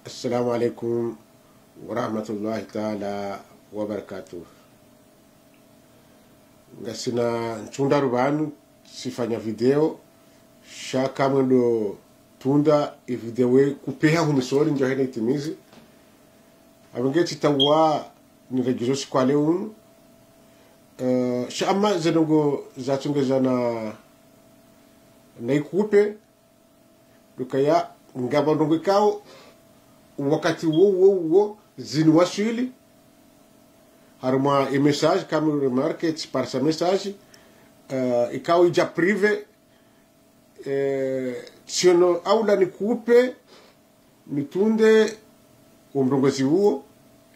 Assalamu alaikum wa rahmatullahi ta'ala wa barakatuh. Ngasina ntunda rubanu sifanya video shaka mwendo tunda videowe kupeha humisori njo hene itimizi abenge chitawa niregizo sikwale unu shama zenongo zatungeza na ikupe dukaya ngaba ndongo kao wakati wo zinu wasili haruma e message kama remarque par sa message ikao ija prive siono aula nikupe nitunde umrongozi huo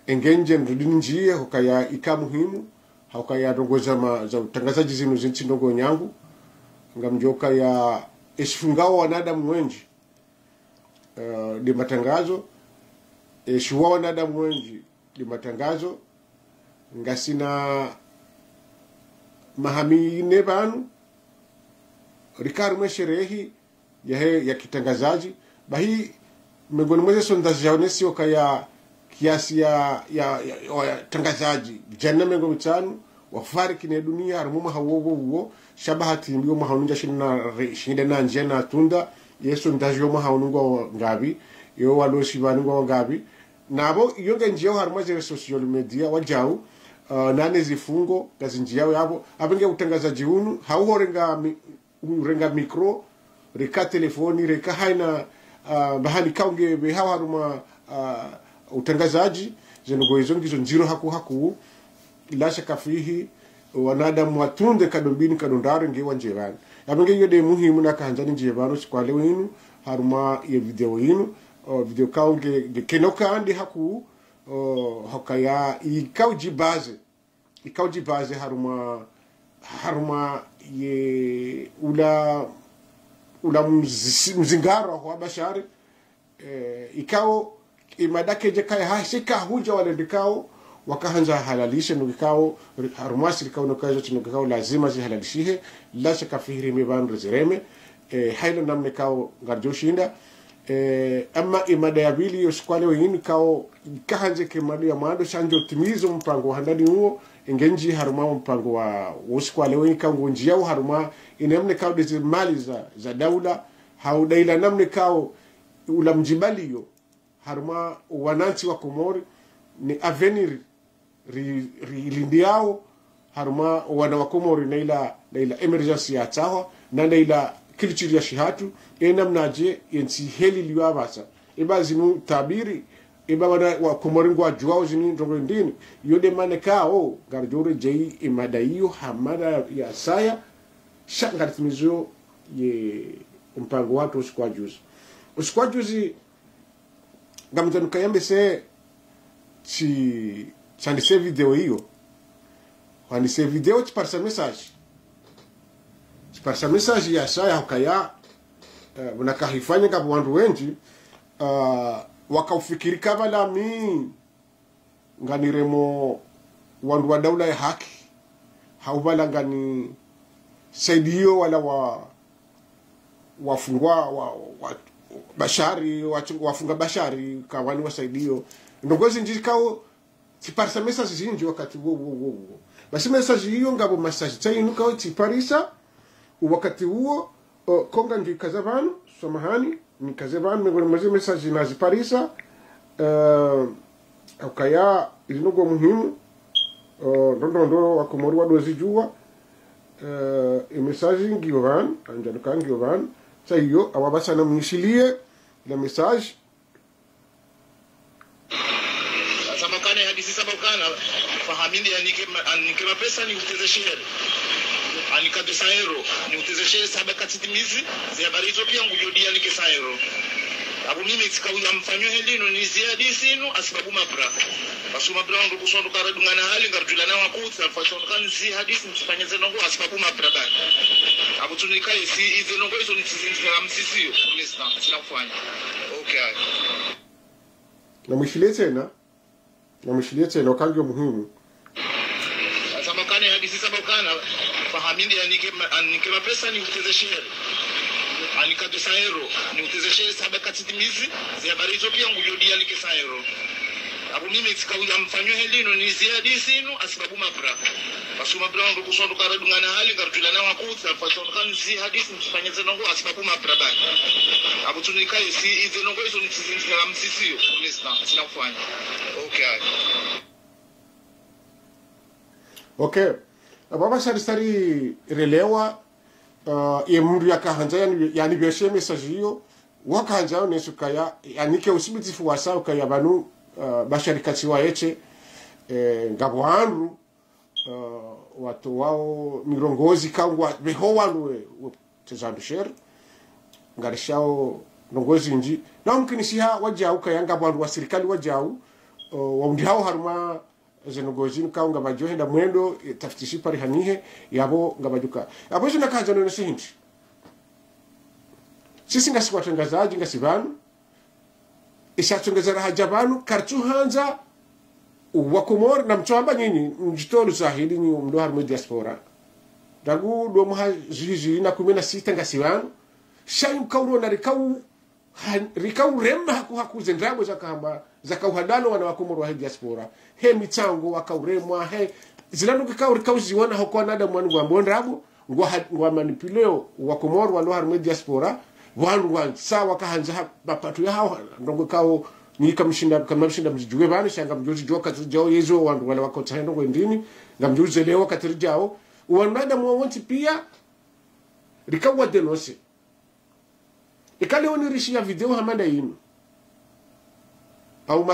engenje mrudini njia hukaya ika muhimu hukaya rongoza za utangazaji zinu zinchi ndongo nyangu ngamjoka ya esifungao wanadamu wenji di matangazo eshuwa wanadamu wenji di matangazo ngasina mahamine banu rikarume sherehi ya kitangazaji bahi miongoni mweze sondajaonesi wakaya kiasi ya tangazaji jana mengo mitanu wafariki ne dunia harumuma hawo shabahati ndiyo mahaununja shinda na njena tunda yesu ndajo mahaunungo ngabi yo waloshi banungo ngabi nabo iyo ngenjiyo haruma ze social media wajau nane zifungo gazinjiyo yabo abenge utangazaji unu haurenga mikro reka telefoni reka haina bahani kaunge behawa haruma utangazaji zenugo izo ngizo njiro haku ilasha kafihi wanadamu watunde kadombini kadondaro ngewa njevani abenge iyo de muhimu nakahanjani njevano sikwale winu haruma ye video inu video kaunge kenoka andi haku hakaya ikauji baze haruma ye ula mzingaro wa bashari ikao imadake je kaya hashika huja wale dikao wakahanza halalisha nukikao harumasi dikao nukazo tunukikao lazima zihalalishihe la shaka fihiri mibanu rezireme hailo namne kao ngarjoshinda ama imada ya bili yosikwale wengine kao kahanze kemadu ya maado shanjo timizo mpango handani huo ingenji haruma mpango wa wosikwale wengine kao ngonji yao haruma inemne kao dezi mali za daula haudaila namne kao ula mjibali yo haruma wananchi wa Komori ni avenir rilindi yao haruma wana wa Komori na ila emergency ya tawa na ila kilchiri ya shihatu namnaje yensi heli liwa basa iba zinu tabiri iba wa Komori ngwa juao zini ndongo ndini yode manekao garjore jei imada iyo hamada ya saya shangaritimizo ye mpango watu usikwajuzi gamjanu kayambe se chandise video hiyo wandise video chiparsa message ya saya hukaya unakahifanya kama wandu wenji wakaufikiri kabala mi nganiremo wandu wa daula ya haki haubala ngani saidiyo wala wafungwa bashari wafunga bashari kawani wasaidiyo ndongozi njikao tiparsa message zinji wakati wo basi message hiyo ngabo message tayinu kao tiparisa wakati huo konga njikazavanu samahani nikazavanu mengone message naziparisa ukaya ilinugo muhimu ndondo wa Komori wadozijua message ngiovan anjaluka ngiovan sayo awabasa na mnishilie la message samakane hadisi sabakana fahamini anike mapesa ni uteze share anikate saero ni uteze share sabakati timizi habari hizo pia ngujodia nike saero abu mimi sikauya mfanyo helino ni ziadisi inu asibabu mabra basuma brown rukusondo karadungana hali ngarjula na wakutsa fashion kan si hadisi msifanyeze nongo asibabu mabra bana abu tunikaye si izo nongo izo ni sizinzira msisio kulista sina kufanya okay na mshilete na kango muhimu samakane hadisi sabakana fahamini anike mapesa ni uteze share anikate saero ni utezeshe saba katitimizi za habari hizo pia ngujodia nike saero abu mimi sikauya mfanyo helino ni ziadi sinu asibabu mapra basuma bra ndo kusondo karadungana hali karutula na wakutsa fason kan zi hadisi mfanyeze nongo asibabu mapra bani abu tunikaye si izo nongo hizo ni tizinzi la msisio kumista sina kufanya okay ababa sari relewa ye mundu yakahanja yani beshe message hiyo wakahanja nesukaya yanike usibitifu wasa ukaya banu basharikati wa eche ngabo handu watu wao mirongozi kangwa beho wanwe tezandusher ngarishao nongozi nji na mkinisiha wajau kayanga bandu wa serikali wajau waundi hao haruma zenongozi kanga bajohenda mwendo tafitishi pari hanihe yabo ngabajuka yabo zina kaza no sindi sisi ngasi watangazaji ngasi banu ishatungeza hajabanu kartu hanza wakomor na mchamba nyinyi mjitolu sahili ni mdo harmo diaspora dagu do mha jiji na 16 ngasi banu shayu kauro na rikau remma haku zendrago za kauhadalo wana wakomoro wa diaspora he michango wakauremwa he zilanu kikau ziwana hokwa nada mwanu wa mbondrago ngwa manipuleo wakomoro wa harmo diaspora wangu sawa kahanza mapato ya hao ndongo kao ni kamshinda mjijwe bana shanga mjuzi joka tujao yezo wandu wala wako tayendo kwendini ngamjuzi leo katirijao wanada mwonti pia rikawa denose ikale onirishia video hamanda yinu au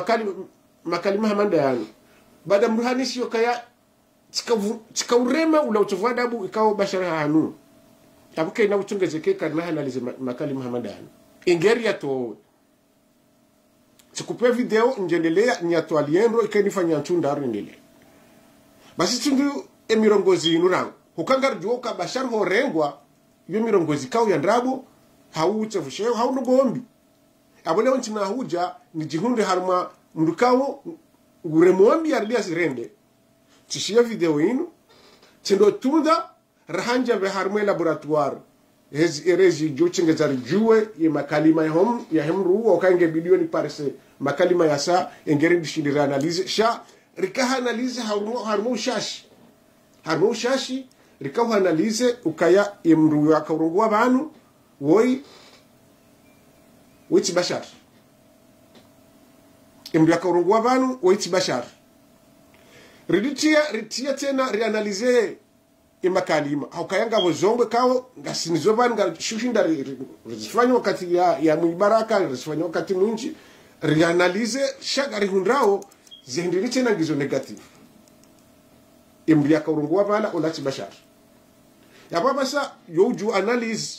makali hamanda yani baada mruhani sio kaya chikaurema ula utovwa dabu ikao bashara hanu abuke na utungezeke kana analize makali hamanda yani ingeria to sikupe video njendelea nyato aliendo ikanifanya ntunda rindele basi tundu emirongozi inurang hukangar joka bashar ho rengwa yo mirongozi kau ya ndrabo hauche fusheo hauno gombi abole wanchina huja ni jihunde harma mdukawo uremombi yardia sirende tishia video inu tindo tunda rahanja be harma laboratoire erezi jochingezari juwe ye makalima ya hemru okange bilioni parse makalima ya sa engeri dishindira analize sha rikaha analize harmo shashi rikaha analize ukaya imru ya kaurungwa banu woi bashar imru ya kaurungwa banu woi bashar ritia tena reanalize imakalima haukayanga bozongwe kao ngasinizo bani ngashishinda rizifanya wakati ya muibaraka rizifanya wakati munji reanalize shaga rihundrao zihindiri tena ngizo negative imri akaurungwa bana olati bashar ya baba sa yoju analyze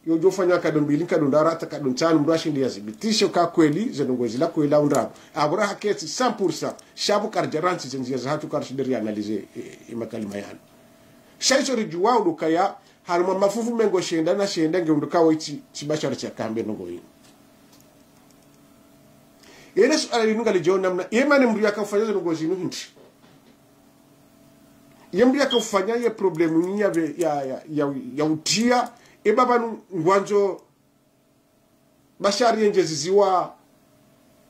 yoju fanya kadombili kadondara takadonchana mrashindi yazibitisho ka kweli zenongozi la kweli undrabo abura haketi 100% shabu karjaranti zenjia za hatu karshidiri analize imakalima yana shaisho rijuwa udukaya haruma mafufu mengo shenda na shenda ngeunduka waiti chibashara cha kambe nongo hino yene suala linunga lijona mna yemane mri akafanya nongo zinu hinti yemri akafanya ye problemu ni ya utia ebaba ngwanzo bashari yenje ziziwa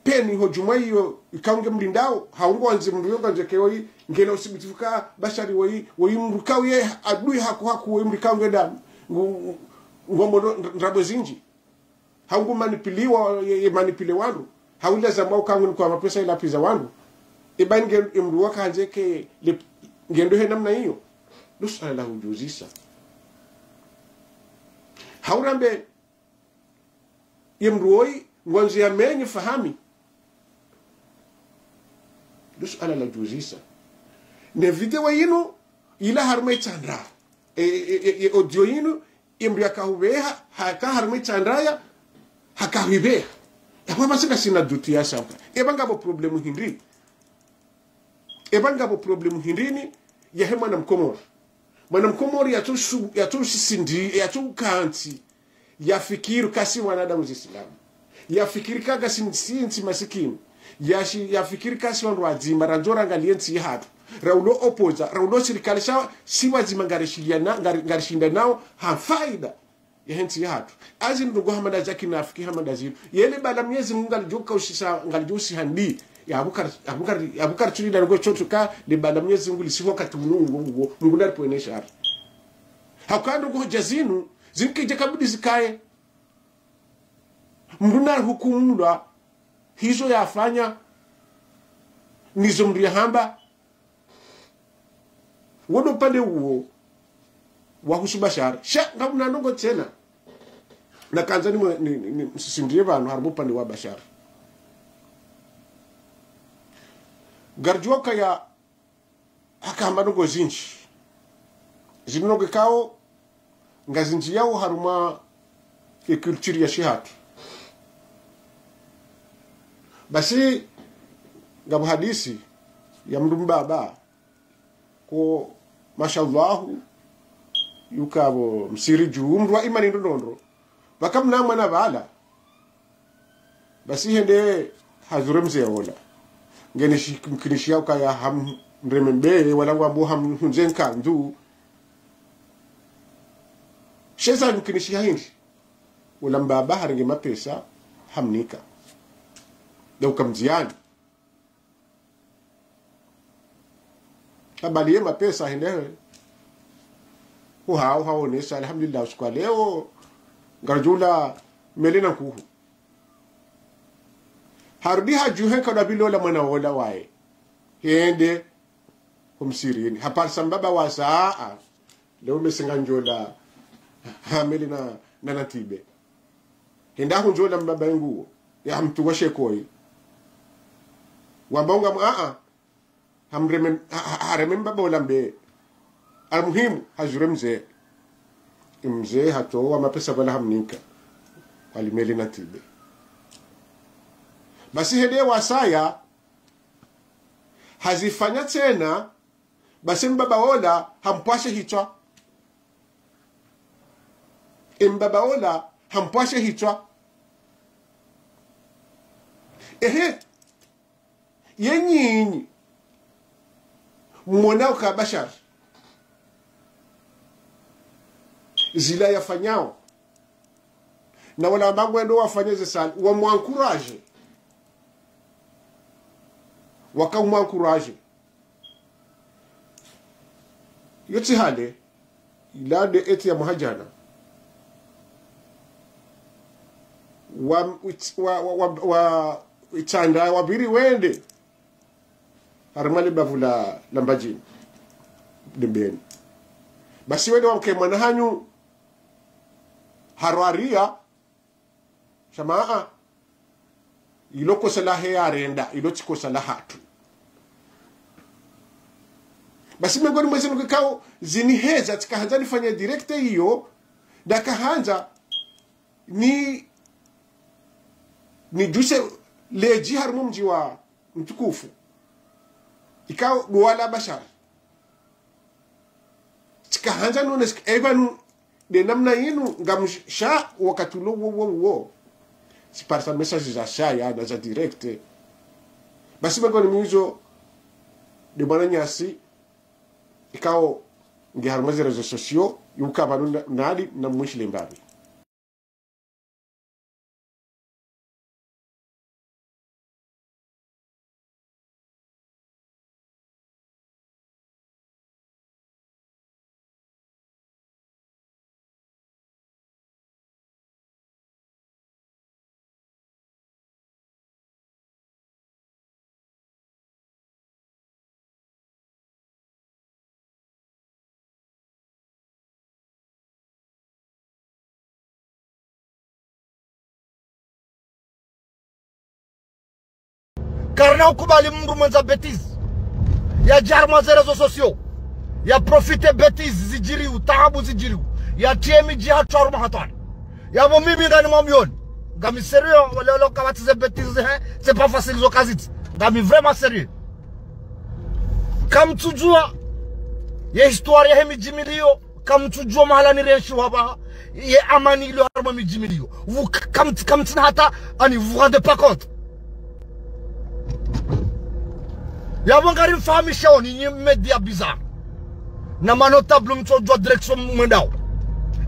peni hojuma hiyo ikange mlindao haungo anze mrionga njekewoi ngena usibitifuka bashari woi mrukao ye adui haku woi mrikao ngeda ngombo ndrabo zinji haungo manipiliwa ye manipile wandu haula zambao kangu kwa mapesa ila piza wandu eba nge mruwa kanjeke ngendo he namna hiyo nusa la hujuzisa haurambe yemruoi ngwanzo ya menye fahami ala la juzisa ne video yinu ila harmai chandra audio yinu imri akahubeha haka harmai chandraya hakahibeha kwa masika sina dutu ya shaka ebanga bo problemu hindini ya hema na mkomori ya tu sindi ya tu kanti ya fikiru kasi wanadamu zisilamu ya fikiri kaga sinti masikini ya fikiri kasi wandu wazima ranjora ngaliensi hatu raulo opoza raulo serikali sawa si wazima ngarishinda nao hafaida ya henti hatu azin ndugu hamada zaki nafiki hamada zinu yele bala Mwenyezi Mungu alijoka usisa ngalijosi handi ya abukar tuli da ngo chotu ka le bala Mwenyezi Mungu lisiho kati mungu ndari poenesha hatu hakando ngo jazinu zinkije kabudi zikae mnduna hukumu hizo yafanya nizo mria hamba wodo pande uo wa husubashara sha ngamuna ndongo tena na kanzani ni msindire banu harbo pande wa bashara garjoka ya akamba ndongo zinchi zinoge kao ngazinji yao haruma e culture ya shihatu basi ngabu hadisi ya mdumbaba ko mashallah yukabo msiri jumrwa imani ndondro bakamna mwana bala basi hende hazuremze wala ngene shikimkinishia kaya ham remembe wala ngwambo ham hunzenka ndu sheza mkinishia hindi wala mbaba haringe mapesa hamnika leo kamziani abali yema pesa hendewe hao nesa alhamdulillah usikwa leo ngarjula melena kuhu harbi hajuhe kada bilola mwana wala wae hende kumsirini hapar sambaba wa saa leo mesenga njola melena nanatibe henda hunjola mbaba nguo ya mtu washe koi wambonga harememba bolambe almuhimu hazuremze mzee hatoa mapesa bala hamnika walimeli na tibe basi hede wasaya hazifanya tena basi mbaba ola hampashe hichwa mbaba ola hampashe hichwa yenyinyi mwanao ka bashar zila yafanyao na wala ambao ndio wafanyeze sana wa mwankuraje wakamwankuraje yote hale ilade eti ya muhajana wa itanda wabiri wende harmali bavula lambajini dembeni basi wende wamke mwanahanyu harwaria shamaa iloko salahe arenda ilotiko salahatu basi mengoni mwezi nukikao ziniheza tikahanza nifanya direkte hiyo dakahanza ni juse leji harmu mji wa mtukufu ikao duwala bashar tikahanza nunes evanu de namna yinu ngamsha wakati wo si parsa message za shaya na za direkte basi mengoni mwizo de bwana nyasi ikao ngi harmaze rezo sosio yuka banu nadi na mwishile mbabi karna ukubali mndu mwenza betizi ya jarma za rezo sosio ya profite betizi zijiriu taabu zijiriu ya tiemi jiha chorma hatani ya bo mimi ngani mamioni ngami serio wale wale kabati ze betizi c'est pas facile zo kaziti ngami vraiment sérieux kam tujua ya historia ya mijimilio kam tujua mahala ni reshu haba ye amani ilo harma mijimilio vous kam tina hata ani vous rendez pas compte yabo ngari mfahamisha ni media bizarre na manotable mchojwa direction mwendao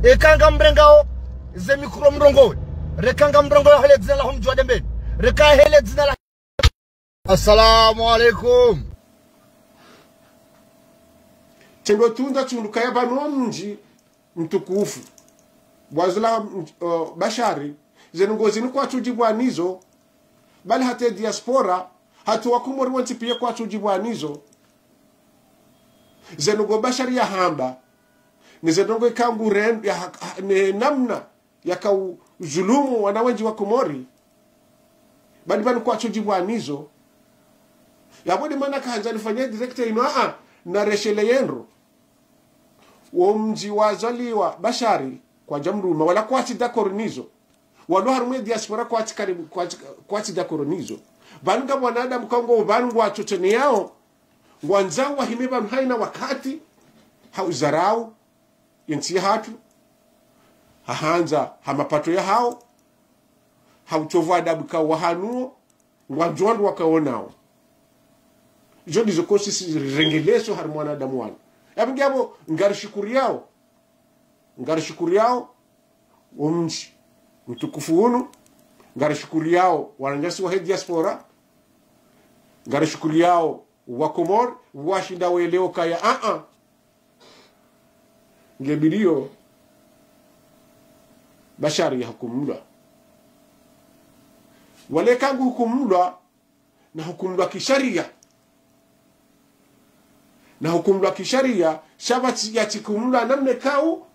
ekanga mbrengao ze mikro mrongo rekanga mrongo hele dzina la humjwa dembeni reka hele dzina la assalamu alaikum tendo tunda tunduka ya banomji mtukufu wazula bashari zenongozi ni kwa tujibwanizo bali hata diaspora hatu wakumori wanti pia kwa tujibwanizo zenongo bashari ya hamba ni zenongo ikangu ne namna ya zulumu wanawenji wa Komori bali kwa tujibwanizo yabodi mana kaanza nifanyia director ino na reshele yenro womji wazaliwa bashari kwa jamruma wala kwa tidakoronizo walo harume diaspora kwa tikaribu kwa tidakoronizo banga mwanadamu kango bangu wachotoni yao ngwanzangu wahimeba mhaina wakati hauzarau yensi hatu hahanza hamapato ya hao hautovu adabu ka wahanuo ngwanjwandu wakaonao jodi zokosi si rengeleso har mwanadamu wana yabingabo ngarishukuri yao umji mtukufu unu ngarishukuri yao wananyasi wa diaspora ngarishukuri yao wa Komor washinda weleo kaya ngebidio bashari ya hukumulwa wale kangu hukumulwa na hukumulwa kisharia na hukumulwa kisharia shabati ya tikumulwa namne kau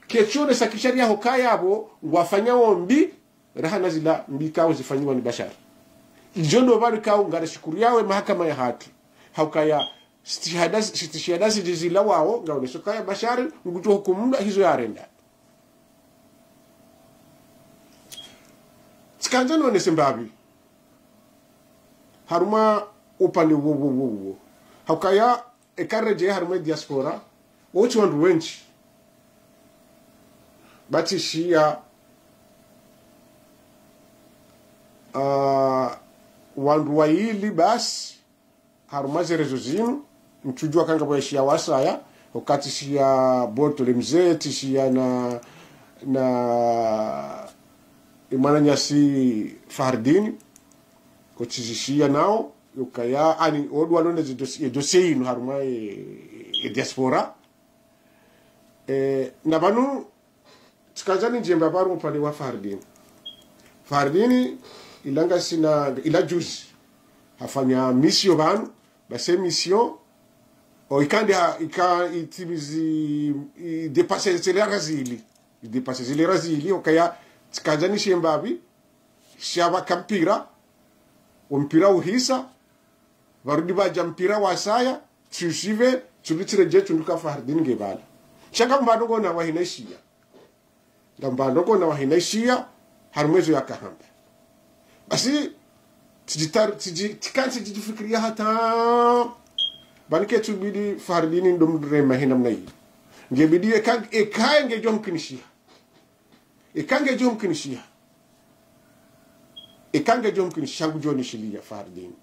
kechone sa kisharia hokaya abo wafanya ombi rahana zila mbi kau zifanyiwa ni bashari ijondo bari kau ngare shukuri yawe mahakama ya haki haukaya stishihada zila wao ngaone sokaya bashari ngutu hukumulwa hizo yarenda tkanjano ne sembabi haruma upande wo haukaya ekareje haruma diaspora wote wandu wenchi bati shia wandu waili basi haruma zerezo zinu mchujua kanga kwa shia wasaya wakati shia boto lemze tishia na imana nyasi Fardini kochizishia nao yukaya ani odu walone dossier inu haruma diaspora na banu tsikazani njemba baru upande wa Fardini ilanga sina ila juzi hafanya mission banu base mission o ikande itimizi dépasser zile razili okaya tsikazani shembabi shaba kampira mpira uhisa varudi baja mpira wasaya tsusive tsubitire je tunduka Fardini ngebala shaka mbandongo na wahinashia ngambandongo na wahinashia harumwezo yakahamba basi tikansi tijifikiria hata banike tubidi Fardini ndom rema hinam nayi ngebidi ekange jomkinishia ikange jomkin shangu joni shilia Fardini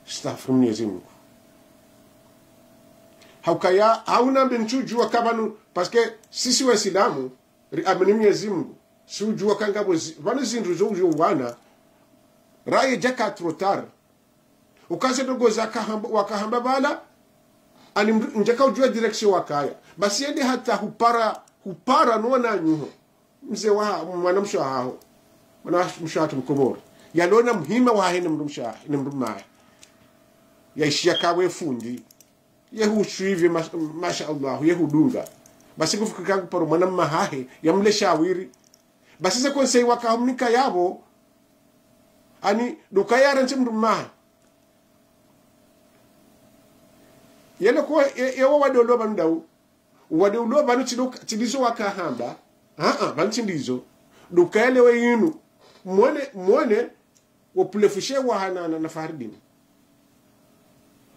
stafu Mwenyezi Mungu haukaya hauna mbenchujua kabanu paske sisi Waislamu amini Mwenyezi Mungu si ujua kanga bana zinduzo ujo wana raye jaka trotar ukaze dogo zakahamba wakahamba bala ani njaka ujua direction wakaya basi ende hata hupara nona nyuho mzee wa mwanamsho hao mwanamsho mkomori yalona muhima wa hene mrumsha ni mruma yaishia kawe fundi yehushivi masha Allah yehudunga basi kufikika paro mwanamma hahe yamle shawiri basi se konsei wakamnika yabo ani dukayara ntimruma yele ko yewa wadolo bandau wadolo banu tidizo wakahamba bantindizo dukale weyinu muone wopulefushe wahanana na Fardini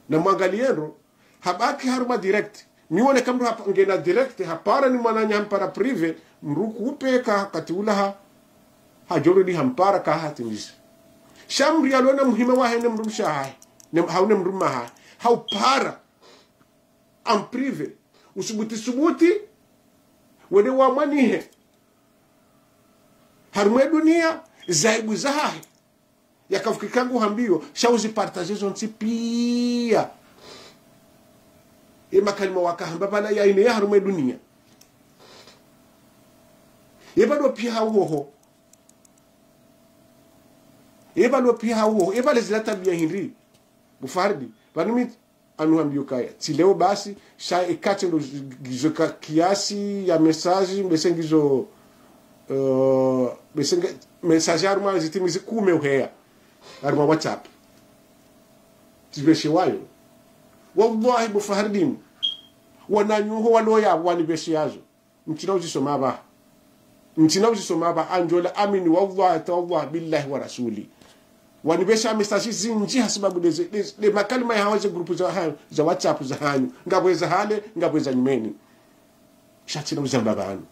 na mwangaliero habaki haruma direct nione kamru hapa ngena direct hapara ni mwananya hampara prive mruku upeka katiulaha hajorudi hampara ka hatimizi shamri alona muhima wa hene mrumsha hai haune mruma hai haupara am prive usubuti wede wa manihe harumwe dunia zaibu zahahe yakafukikangu hambio shauzi partager zonti pia makalima wakahamba bana ya ine ya harumwe dunia bado pia huo bado pia huo bale zila tabia hindi bufardi banumi anu hambio kaya tileo basi sha ikate ndo gizo kiasi ya message mbesengizo besenga message arma zitimizi kume uhea arma WhatsApp tibeshe wayo wallahi bufahardin wananyuho waloya wani beshe yazo mtina uzisoma ba anjola amini wallahi tawallah billahi wa rasuli wani beshe message zinji hasababu de makalima ya hawaje grupu za WhatsApp za hanyu ngabweza hale ngabweza nyumeni shatina uzamba banu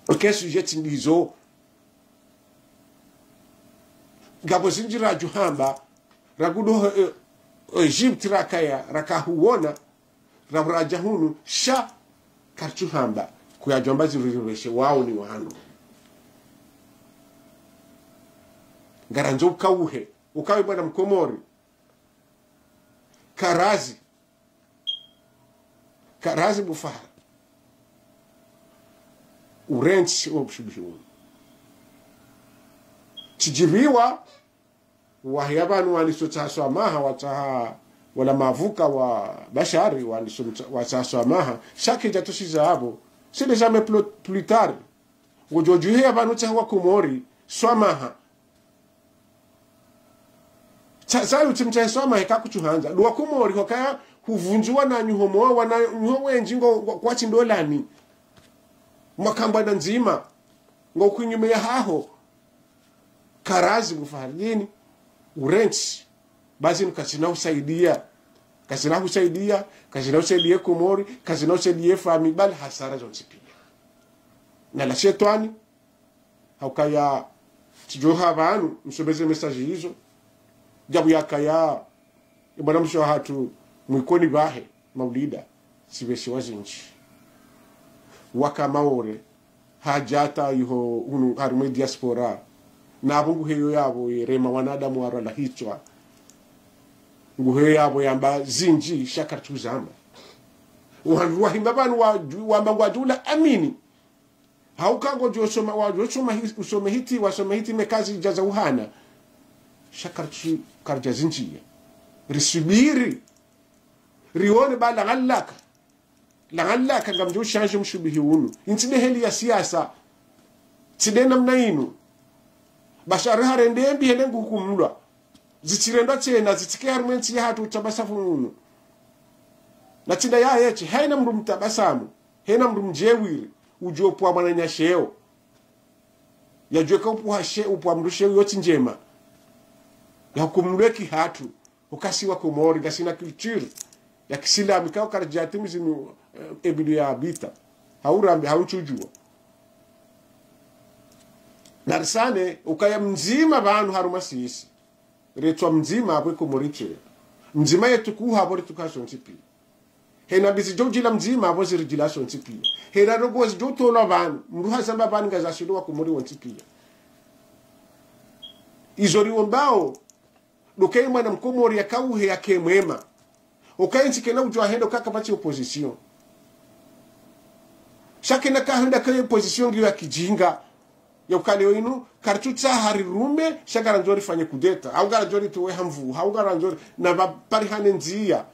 okay sujet ndizo gabo zinjira juhamba ragudo Egypt rakaya rakahuona rabrajahunu sha karchuhamba kuyajomba zirureshe wao ni wahanu ngaranzo ukawe bwana mkomori karazi bufara urenchi obshubihu chijibiwa wahiyabanu walisotaswa maha wataha wala mavuka wa bashari walisotaswa maha shaki jatoshiza abo c'est jamais plus tard wojojuhe abanu tawa kumori swamaha sayo timcha swamaha kakuchuhanja luwa kumori hokaya huvunjwa na nyuhomo wana nyuhowe njingo kwa chindolani makamba na nzima ngo kwinyume ya haho karazi bufarini urenchi basi nikachina usaidia kumori kachina usaidia fami bali hasara zonse pia na la shetani haukaya tijoha abantu msobeze message hizo jabu yakaya ibana msho hatu mwikoni bahe maulida sibeshi wazinchi waka maore hajata yuho unu harume diaspora na bungu heyo yabo yerema wanadamu warala hichwa nguhe yabo yamba zinji shakartuzama uhanruwa himbabanu wamba wajula amini haukango josoma usome hiti mekazi jaza uhana shakartu karja zinji risubiri rione bala ngallaka ngamjo shanje mshubihi unu intine heli ya siasa tidena mnainu bashari harende mbi hele ngukumlwa zitirenda tena zitike harmenti ya hatu tabasafu unu na tinda ya yechi haina mru mtabasamu haina mru mjewiri ujopwa mwana nyasheo yajweka upwa mrusheo yoti njema ya hukumlweki hatu ukasiwa kumori gasina kulturi ya kisila mikao karjatimu zinu ebidu ya abita haurambi hauchujua narisane ukaya mzima banu haruma sisi retwa mzima abwe kumoriche mzima yetu kuha abore tukashonti pia hena bizi jojila mzima abo zirijila shonti pia hena rogo zijoto na banu mruha samba banu ngazashilwa kumori wonti pia izori wombao dokei mwana mkomori ya kauhe ya kemwema ukainchi kena ujwa hendo kakapati opposition shakena kahenda kaya opposition ngiyo ya kijinga ya ukale inu kartuta hari rume shagara njori fanye kudeta au gara njori tuwe hamvu au gara njori na bapari hane nzia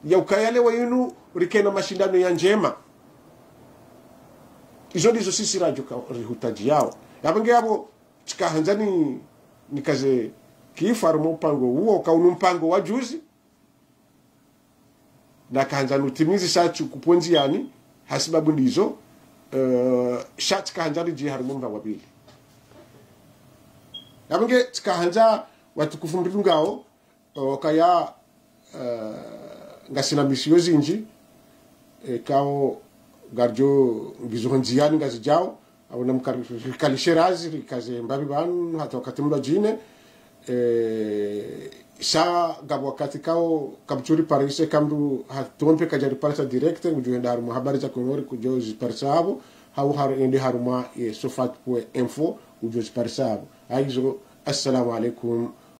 ya ukayale wa inu rikena mashindano ya njema izo ndizo sisi rajo rihutaji yao yabange yabo chikahanzani nikaze kifaru mpango huo kaunu mpango wa juzi na kahanzani utimizi sachu kuponzi yani hasibabu ndizo shat kahanzani jihari mumba wabili yabange chikahanza watukufu mbirungao kaya ngasina misiyo zinji kao garjo ngizohonziani ngazijao abona mkalisherazi rikaze mbabi banu hata wakati mba jine sa gabo wakati kao kabchuri parise kamdu hatompe kajari parisa direkte ujuenda harumu habari za kumori kujozi parisa abo hau har indi haruma sofat.info ujo sparsab aizo assalamu alaikum